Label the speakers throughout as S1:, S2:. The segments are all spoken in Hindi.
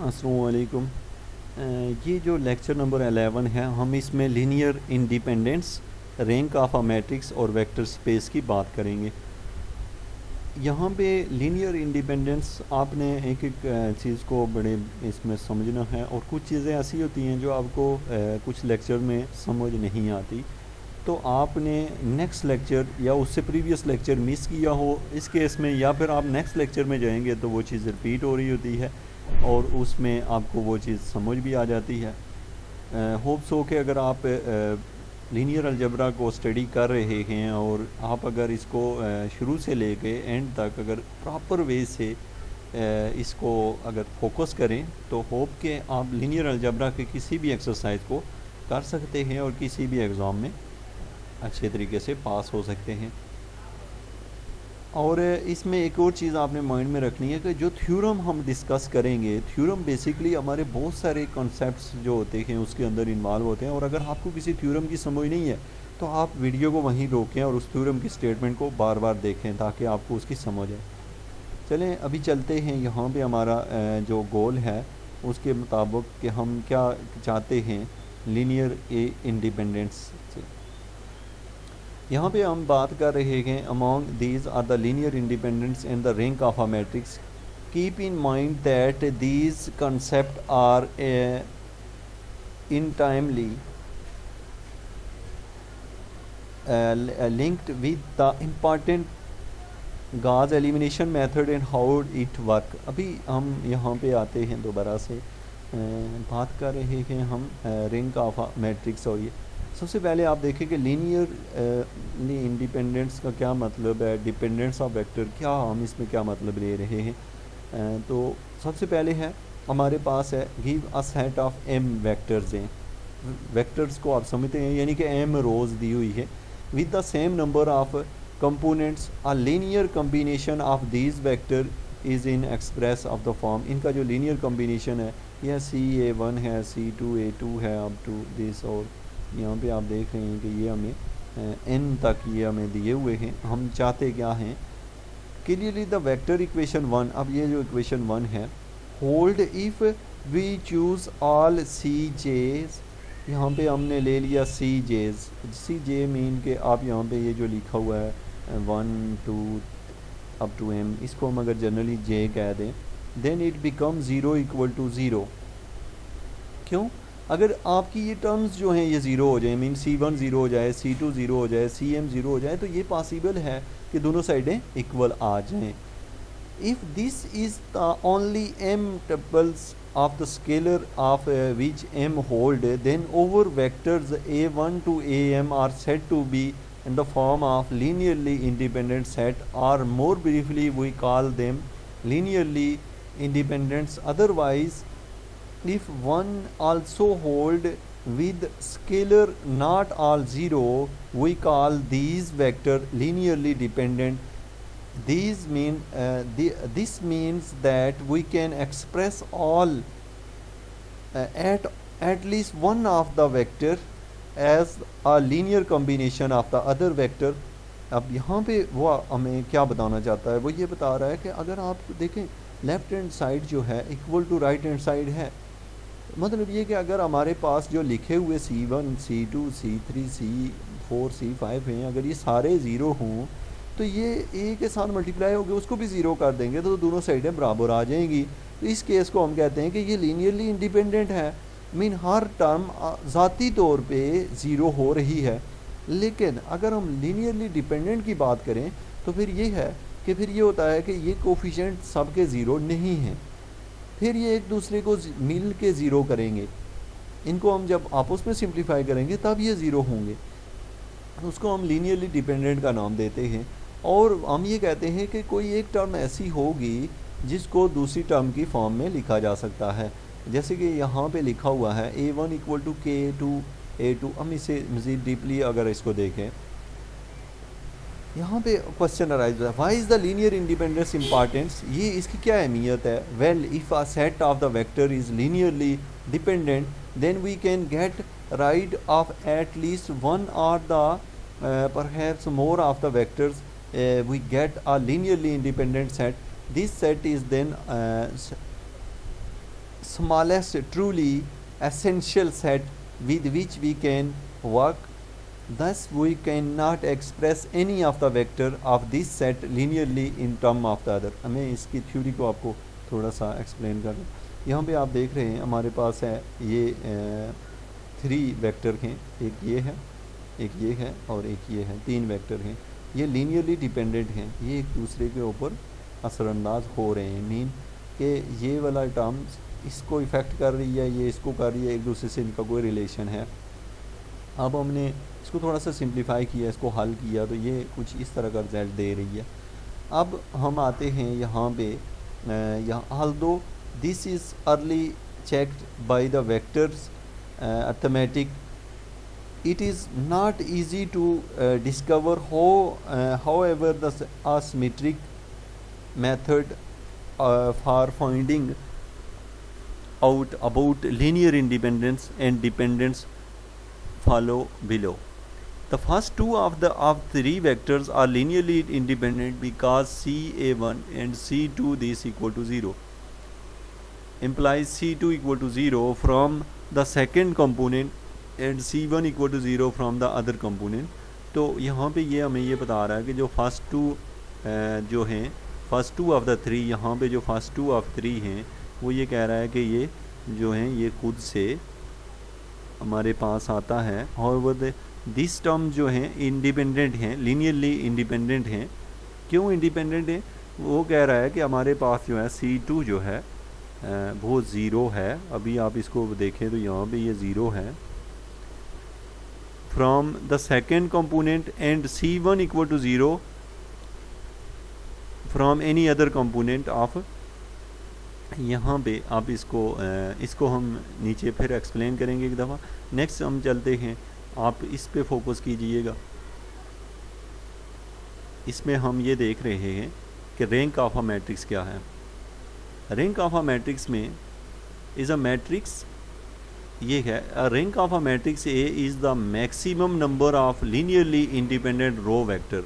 S1: अस्सलाम वालेकुम। ये जो लेक्चर नंबर 11 है, हम इसमें linear independence, rank of a matrix और वेक्टर स्पेस की बात करेंगे। यहाँ पे लीनियर इंडिपेंडेंस आपने एक एक चीज़ को बड़े इसमें समझना है, और कुछ चीज़ें ऐसी होती हैं जो आपको कुछ लेक्चर में समझ नहीं आती, तो आपने नेक्स्ट लेक्चर या उससे प्रीवियस लेक्चर मिस किया हो इस केस में, या फिर आप नेक्स्ट लेक्चर में जाएंगे तो वो चीज़ रिपीट हो रही होती है और उसमें आपको वो चीज़ समझ भी आ जाती है। होप सो कि अगर आप लीनियर अलजबरा को स्टडी कर रहे हैं और आप अगर इसको शुरू से लेके एंड तक अगर प्रॉपर वे से इसको अगर फोकस करें, तो होप कि आप लीनियर अलजबरा के किसी भी एक्सरसाइज को कर सकते हैं और किसी भी एग्ज़ाम में अच्छे तरीके से पास हो सकते हैं। और इसमें एक और चीज़ आपने माइंड में रखनी है कि जो थ्योरम हम डिस्कस करेंगे, थ्योरम बेसिकली हमारे बहुत सारे कॉन्सेप्ट्स जो होते हैं उसके अंदर इन्वॉल्व होते हैं, और अगर आपको किसी थ्योरम की समझ नहीं है तो आप वीडियो को वहीं रोकें और उस थ्योरम की स्टेटमेंट को बार बार देखें ताकि आपको उसकी समझ आए। चलें अभी चलते हैं यहाँ पे हमारा जो गोल है उसके मुताबिक कि हम क्या चाहते हैं लीनियर इंडिपेंडेंस से। यहाँ पे हम बात कर रहे हैं among these are the linear independence and the rank of a matrix. Keep in mind that these concept are intimely linked with the important Gauss elimination method and how it work। अभी हम यहाँ पे आते हैं दोबारा से बात कर रहे हैं हम रैंक ऑफ अ मैट्रिक्स। और ये सबसे पहले आप देखें कि लीनियर इंडिपेंडेंस का क्या मतलब है, डिपेंडेंस ऑफ वेक्टर क्या, हम इसमें क्या मतलब ले रहे हैं। तो सबसे पहले है हमारे पास है give a set of M vectors हैं। वेक्टर्स को आप समझते हैं यानी कि एम रोज़ दी हुई है with the same number of components. A linear combination of these vector is Inn Express of the form. इनका जो लीनियर कम्बिनेशन है यह CA1 है, C2A2 है अप टू दिस, और यहाँ पे आप देख रहे हैं कि ये हमें n तक ये हमें दिए हुए हैं। हम चाहते क्या हैं, क्लियरली द वेक्टर इक्वेशन 1। अब ये जो इक्वेशन 1 है, hold if we choose all CJs। यहाँ पे हमने ले लिया CJs। CJ मीन के आप यहाँ पे ये जो लिखा हुआ है 1 2 अप टू m, इसको हम अगर जनरली J कह दें, then it become 0 equal to 0। क्यों? अगर आपकी ये टर्म्स जो हैं ये ज़ीरो हो जाए, मीन C1 ज़ीरो हो जाए, C2 ज़ीरो हो जाए, CM ज़ीरो हो जाए, तो ये पॉसिबल है कि दोनों साइडें इक्वल आ जाएं। If this is the only m tuples of the scalar of which m hold, then over vectors a1 to am are said to be in the form of linearly independent set, or more briefly we call them linearly independent. Otherwise, if one also hold with scalar not all zero, we call these vector linearly dependent. These mean this means that we can express all at least one of the vector as a linear combination of the other vector. अब यहाँ पे वो हमें क्या बताना चाहता है, वो ये बता रहा है कि अगर आप देखें लेफ़्ट हैंड साइड जो है equal to right hand side है, मतलब ये कि अगर हमारे पास जो लिखे हुए C1 C2 C3 C4 C5 हैं, अगर ये सारे ज़ीरो हों तो ये ए के साथ मल्टीप्लाई होकर उसको भी ज़ीरो कर देंगे तो दोनों साइडें बराबर आ जाएंगी। तो इस केस को हम कहते हैं कि ये लीनियरली इंडिपेंडेंट है, मीन हर टर्म ज़ाती तौर पे ज़ीरो हो रही है। लेकिन अगर हम लीनियरली डिपेंडेंट की बात करें तो फिर ये है कि फिर ये होता है कि ये कोफिशिएंट सबके ज़ीरो नहीं हैं, फिर ये एक दूसरे को मिल के ज़ीरो करेंगे। इनको हम जब आपस में सिंप्लीफाई करेंगे तब ये ज़ीरो होंगे, उसको हम लीनियरली डिपेंडेंट का नाम देते हैं। और हम ये कहते हैं कि कोई एक टर्म ऐसी होगी जिसको दूसरी टर्म की फॉर्म में लिखा जा सकता है, जैसे कि यहाँ पे लिखा हुआ है A1 इक्वल टू K2A2। हम इसे मज़ीद डीपली अगर इसको देखें, यहाँ पे क्वेश्चन अराइज है, why is the linear independence importance. ये इसकी क्या अहमियत है। Well, if a set of the vector is linearly dependent, then we can get rid of at least one or the perhaps more of the vectors, we get a linearly independent set. This set is then smallest truly essential set with which we can work. Thus we cannot express any of the vector of this set linearly in term of the other. मैं इसकी थ्योरी को आपको थोड़ा सा एक्सप्लेन कर दूँ. यहाँ पे आप देख रहे हैं हमारे पास है ये 3 वेक्टर हैं, एक ये है, एक ये है और एक ये है, 3 वेक्टर हैं. ये लीनियरली डिपेंडेंट हैं, ये एक दूसरे के ऊपर असरअंदाज हो रहे हैं. मीन कि ये वाला टर्म्स इसको इफ़ेक्ट कर रही है, ये इसको कर रही है, एक दूसरे से इनका कोई रिलेशन है. अब हमने इसको थोड़ा सा सिंप्लीफाई किया, इसको हल किया तो ये कुछ इस तरह का रिजल्ट दे रही है. अब हम आते हैं यहाँ पे, यहाँ although this is early checked by the vectors arithmetic, it is not easy to discover however the asymmetric method for finding out about linear independence and dependence follow below. The first two of 3 vectors are linearly independent because C(a1) and C2 this equal to 0 implies C2 equal to 0 from the second component and C1 equal to 0 from the other component. तो यहाँ पे ये हमें ये बता रहा है कि जो फर्स्ट टू जो हैं, फर्स्ट टू ऑफ द 3, यहाँ पे जो फर्स्ट टू ऑफ 3 हैं वो ये कह रहा है कि ये जो हैं ये खुद से हमारे पास आता है. और वो दिस टर्म जो हैं इंडिपेंडेंट हैं, लीनियरली इंडिपेंडेंट हैं. क्यों इंडिपेंडेंट है? वो कह रहा है कि हमारे पास जो है C2 जो है वो 0 है. अभी आप इसको देखें तो यहाँ पे ये 0 है. From the second component and C1 equal to 0 from any other component of. यहाँ पे आप इसको हम नीचे फिर एक्सप्लेन करेंगे एक दफ़ा. नेक्स्ट हम चलते हैं, आप इस पे फोकस कीजिएगा. इसमें हम ये देख रहे हैं कि रैंक ऑफ अ मैट्रिक्स क्या है. रैंक ऑफ अ मैट्रिक्स में इज़ अ मैट्रिक्स ये है, rank of a matrix A is the maximum number of linearly independent row vector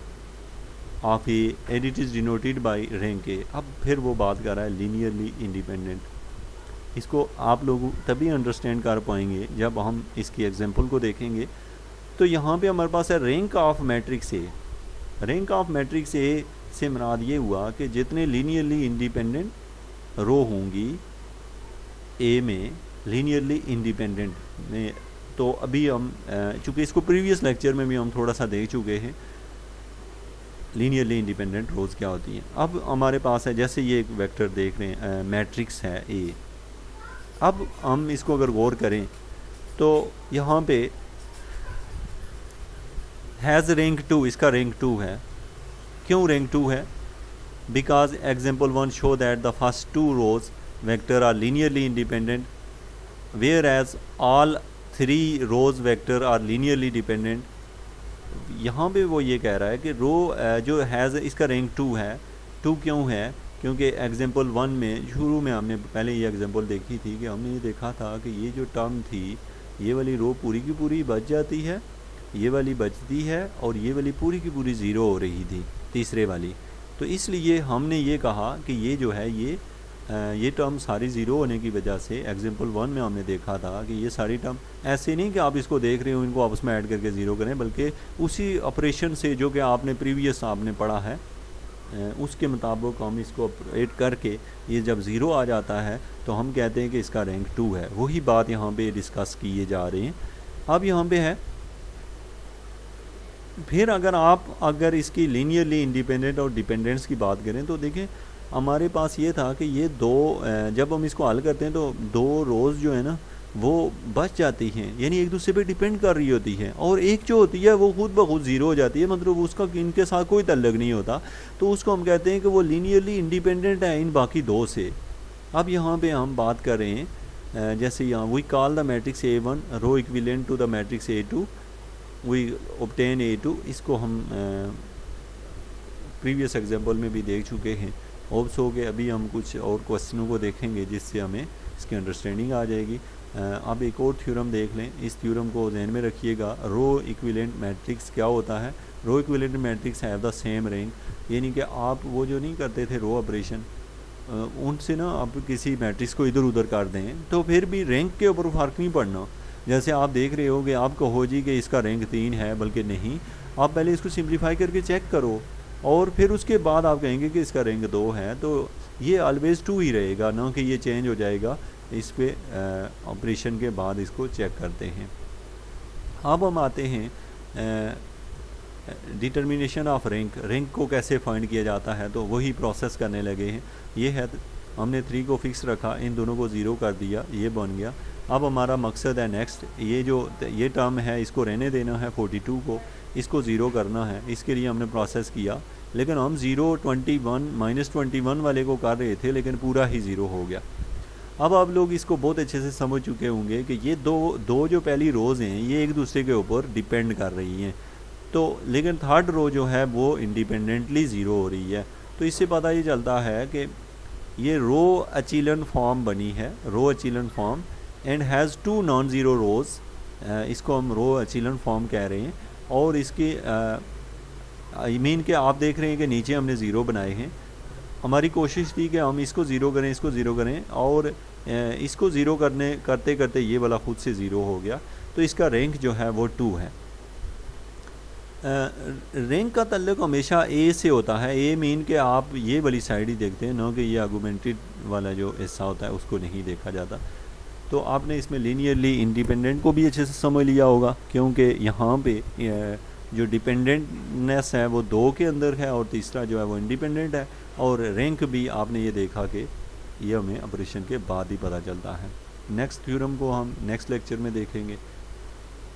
S1: of A and it is denoted by rank A. अब फिर वो बात कर रहा है लीनियरली इंडिपेंडेंट. इसको आप लोग तभी अंडरस्टैंड कर पाएंगे जब हम इसकी एग्जांपल को देखेंगे. तो यहाँ पे हमारे पास है rank of matrix A. Rank of matrix A से मुराद ये हुआ कि जितने लीनियरली इंडिपेंडेंट रो होंगी ए में, लीनियरली इंडिपेंडेंट में. तो अभी हम चूँकि इसको प्रीवियस लेक्चर में भी हम थोड़ा सा देख चुके हैं लीनियरली इंडिपेंडेंट रोज़ क्या होती हैं. अब हमारे पास है जैसे ये एक वेक्टर देख रहे हैं, मैट्रिक्स है ए. अब हम इसको अगर गौर करें तो यहाँ पे हैज़ रैंक 2, इसका रैंक 2 है. क्यों रैंक 2 है? Because example 1 show that the first 2 rows vector are linearly independent whereas all 3 rows vector are linearly dependent. यहाँ पे वो ये कह रहा है कि रो जो हैज़ इसका रैंक 2 है. 2 क्यों है? क्योंकि एग्जाम्पल 1 में शुरू में हमने पहले ये एग्जाम्पल देखी थी कि हमने ये देखा था कि ये जो टर्म थी ये वाली रो पूरी की पूरी बच जाती है, ये वाली बचती है और ये वाली पूरी की पूरी ज़ीरो हो रही थी तीसरे वाली. तो इसलिए हमने ये कहा कि ये जो है ये टर्म सारी ज़ीरो होने की वजह से एग्जाम्पल 1 में हमने देखा था कि ये सारी टर्म ऐसे नहीं कि आप इसको देख रहे हो इनको आपस में ऐड करके ज़ीरो करें, बल्कि उसी ऑपरेशन से जो कि आपने प्रीवियस आपने पढ़ा है उसके मुताबिक हम इसको ऑपरेट करके ये जब ज़ीरो आ जाता है तो हम कहते हैं कि इसका रैंक 2 है. वही बात यहाँ पे डिस्कस किए जा रहे हैं. अब यहाँ पे है फिर अगर इसकी लीनियरली इंडिपेंडेंट और डिपेंडेंस की बात करें तो देखें हमारे पास ये था कि ये जब हम इसको हल करते हैं तो 2 रोज़ जो है ना वो बच जाती हैं, यानी एक दूसरे पे डिपेंड कर रही होती है, और एक जो होती है वो खुद ब खुद ज़ीरो हो जाती है, मतलब उसका इनके साथ कोई ताल्लुक नहीं होता. तो उसको हम कहते हैं कि वो लीनियरली इंडिपेंडेंट है इन बाकी 2 से. अब यहाँ पे हम बात कर रहे हैं जैसे यहाँ we call the matrix A1 row equivalent to the matrix A2 we obtain A2. इसको हम प्रीवियस एग्जाम्पल में भी देख चुके हैं. होप्स हो के अभी हम कुछ और क्वेश्चनों को देखेंगे जिससे हमें इसकी अंडरस्टैंडिंग आ जाएगी. अब एक और थ्योरम देख लें. इस थ्योरम को ध्यान में रखिएगा. रो इक्विवेलेंट मैट्रिक्स क्या होता है? Row equivalent matrix have the same rank, यानी कि आप वो जो नहीं करते थे रो ऑपरेशन, उनसे ना आप किसी मैट्रिक्स को इधर उधर कर दें तो फिर भी रैंक के ऊपर फ़र्क नहीं पड़ना। जैसे आप देख रहे हो कि आप कहो जी कि इसका रैंक 3 है, बल्कि नहीं, आप पहले इसको सिंप्लीफाई करके चेक करो और फिर उसके बाद आप कहेंगे कि इसका रैंक 2 है, तो ये ऑलवेज़ 2 ही रहेगा, ना कि ये चेंज हो जाएगा। इस पे ऑपरेशन के बाद इसको चेक करते हैं। अब हम आते हैं डिटर्मिनेशन ऑफ रैंक को कैसे फाइंड किया जाता है, तो वही प्रोसेस करने लगे हैं। ये है, हमने 3 को फिक्स रखा, इन दोनों को 0 कर दिया, ये बन गया। अब हमारा मकसद है नेक्स्ट, ये टर्म है इसको रहने देना है 42 को, इसको 0 करना है। इसके लिए हमने प्रोसेस किया, लेकिन हम 0 21 -21 वाले को कर रहे थे, लेकिन पूरा ही 0 हो गया। अब आप लोग इसको बहुत अच्छे से समझ चुके होंगे कि ये दो जो पहली रोज़ हैं ये एक दूसरे के ऊपर डिपेंड कर रही हैं, तो लेकिन थर्ड रो जो है वो इंडिपेंडेंटली ज़ीरो हो रही है। तो इससे पता ये चलता है कि ये रो एचिलन फॉर्म बनी है, row echelon form, and has 2 non zero rows, इसको हम रो एचिलन फॉर्म कह रहे हैं। और इसके आई मीन कि आप देख रहे हैं कि नीचे हमने ज़ीरो बनाए हैं। हमारी कोशिश थी कि हम इसको ज़ीरो करें, इसको ज़ीरो करें, और इसको ज़ीरो करते करते ये वाला ख़ुद से ज़ीरो हो गया। तो इसका रैंक जो है वो 2 है। रैंक का ताल्लुक हमेशा ए से होता है। ए मीन कि आप ये वाली साइड ही देखते हैं, ना कि ये आर्गूमेंटेड वाला जो हिस्सा होता है उसको नहीं देखा जाता। तो आपने इसमें लीनियरली इंडिपेंडेंट को भी अच्छे से समझ लिया होगा, क्योंकि यहाँ पे जो डिपेंडेंटनेस है वो 2 के अंदर है और तीसरा जो है वो इंडिपेंडेंट है। और रैंक भी आपने ये देखा कि ये हमें ऑपरेशन के बाद ही पता चलता है। नेक्स्ट थ्योरम को हम नेक्स्ट लेक्चर में देखेंगे।